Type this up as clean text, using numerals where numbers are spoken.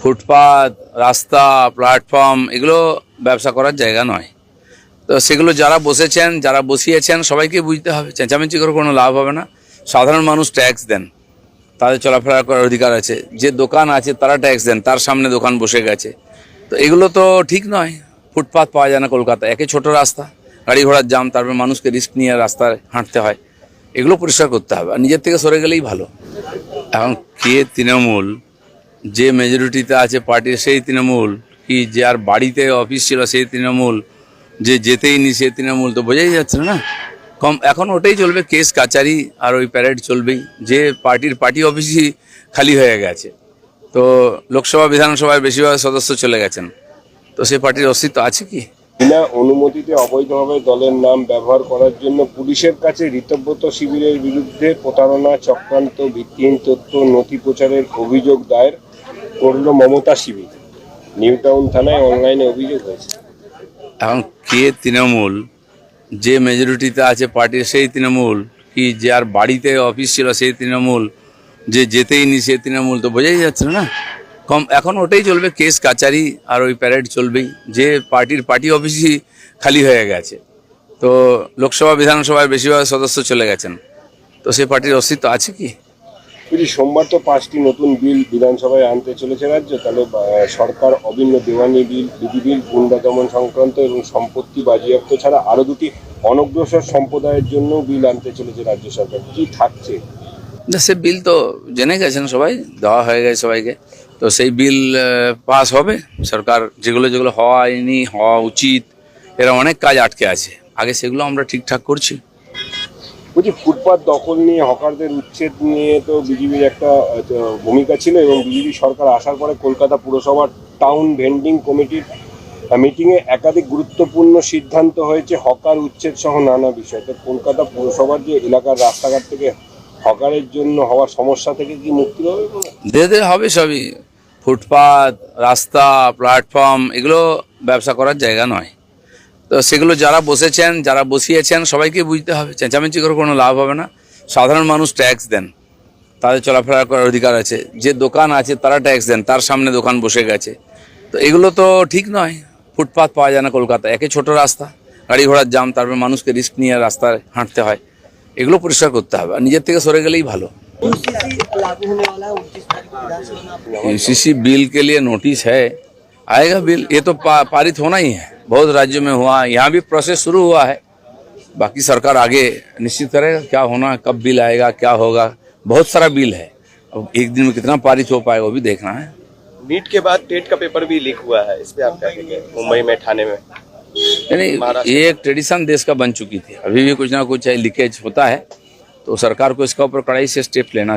ফুটপাত, রাস্তা, প্ল্যাটফর্ম এগুলো ব্যবসা করার জায়গা নয়। তো সেগুলো যারা বসেছেন, যারা বসিয়েছেন সবাইকে বুঝতে হবে। চেঁচামেচি করে কোনো লাভ হবে না। সাধারণ মানুষ ট্যাক্স দেন, তাদের চলাফেরা করার অধিকার আছে। যে দোকান আছে তারা ট্যাক্স দেন, তার সামনে দোকান বসে গেছে। তো এগুলো তো ঠিক নয়। ফুটপাত পাওয়া যায় না কলকাতায়, একে ছোট রাস্তা, গাড়ি ঘোড়ার জাম, তারপর মানুষকে রিস্ক নিয়ে রাস্তায় হাঁটতে হয়। এগুলো পরিষ্কার করতে হবে, আর নিজের থেকে সরে গেলেই ভালো। এখন কে তৃণমূল, যে মেজরিটিতে আছে পার্টির সেই তৃণমূল, কি যে আর বাড়িতে অফিস ছিল সেই তৃণমূল, যে যেতেই নি সে তৃণমূল, তো বোঝাই যাচ্ছে না। কম এখন ওটাই চলবে, কেস কাচারি আর ওই প্যারেড চলবেই। যে পার্টি অফিসই খালি হয়ে গেছে। তো লোকসভা বিধানসভায় বেশিরভাগ সদস্য চলে গেছেন, তো সেই পার্টির অস্তিত্ব আছে কি? বিনা অনুমতিতে অবৈধভাবে দলের নাম ব্যবহার করার জন্য পুলিশের কাছে ঋতব্রত শিবিরের বিরুদ্ধে প্রতারণা, চক্রান্ত, ভিত্তিহীন তথ্য, নথি প্রচারের অভিযোগ দায়ের করল মমতা শিবির। নিউ টাউন থানায় অনলাইনে অভিযোগ হয়েছে। এখন কে তৃণমূল, যে মেজরিটিতে আছে পার্টির সেই তৃণমূল, কি যে আর বাড়িতে অফিস ছিল সেই তৃণমূল, যে যেতেই নি সে তৃণমূল, তো বোঝাই যাচ্ছে না। কম এখন ওটাই চলবে, কেস কাচারি আর ওই প্যারেড চলবেই। যে পার্টি অফিসই খালি হয়ে গেছে। তো লোকসভা বিধানসভায় বেশিরভাগ সদস্য চলে গেছেন, তো সেই পার্টির অস্তিত্ব আছে কি? যদি সোমবার তো 5টি নতুন বিল বিধানসভায় আনতে চলেছে রাজ্য, তাহলে সরকার অভিন্ন দেওয়ানি বিল, বিধি বিল, গুন্ডা দমন সংক্রান্ত এবং সম্পত্তি বাজেয়াপ্ত ছাড়া আরো 2টি অনগ্রসর সম্প্রদায়ের জন্য বিল আনতে চলেছে রাজ্য সরকার। কি থাকছে? না, সে বিল তো জেনে গেছেন সবাই, দেওয়া হয়ে গেছে সবাইকে। তো সেই বিল পাস হবে। সরকার যেগুলো হয়নি, হওয়া উচিত, এরা অনেক কাজ আটকে আছে, আগে সেগুলো আমরা ঠিকঠাক করছি। বলছি, ফুটপাত দখল নিয়ে, হকারদের উচ্ছেদ নিয়ে তো বিজেপির একটা ভূমিকা ছিল, এবং বিজেপি সরকার আসার পরে কলকাতা পুরসভার টাউন ভেন্ডিং কমিটির মিটিংয়ে একাধিক গুরুত্বপূর্ণ সিদ্ধান্ত হয়েছে হকার উচ্ছেদ সহ নানা বিষয়। তো কলকাতা পুরসভার যে এলাকার রাস্তাঘাট থেকে হকারের জন্য হওয়ার সমস্যা থেকে কি মুক্তি হবে? ধীরে হবে সবই। ফুটপাত, রাস্তা, প্ল্যাটফর্ম এগুলো ব্যবসা করার জায়গা নয়। তো সেগুলো যারা বসেছেন, যারা বসিয়েছেন সবাইকে বুঝতে হবে। চেঁচামেচি করে কোনো লাভ হবে না। সাধারণ মানুষ ট্যাক্স দেন, তাদের চলাফেরা করার অধিকার আছে। যে দোকান আছে তারা ট্যাক্স দেন, তার সামনে দোকান বসে গেছে। তো এগুলো তো ঠিক নয়। ফুটপাত পাওয়া যায় না কলকাতায়, একে ছোট রাস্তা, গাড়ি ঘোড়ার জাম, তারপর মানুষকে রিস্ক নিয়ে রাস্তায় হাঁটতে হয়। এগুলো পরিষ্কার করতে হবে, আর নিজের থেকে সরে গেলেই ভালো। यूसीसी बिल के लिए नोटिस है, आएगा बिल। ये तो पारित होना ही है, बहुत राज्यों में हुआ, यहाँ भी प्रोसेस शुरू हुआ है। बाकी सरकार आगे निश्चित करेगा क्या होना, कब बिल आएगा, क्या होगा। बहुत सारा बिल है, अब एक दिन में कितना पारित हो पाएगा वो भी देखना है। नीट के बाद टेट का पेपर भी लीक हुआ है, इस पे आप क्या कहेंगे? मुंबई में, ठाणे में, यानी ये एक ट्रेडिशन देश का बन चुकी थी। अभी भी कुछ ना कुछ लीकेज होता है, तो सरकार को इसका ऊपर कड़ाई से स्टेप लेना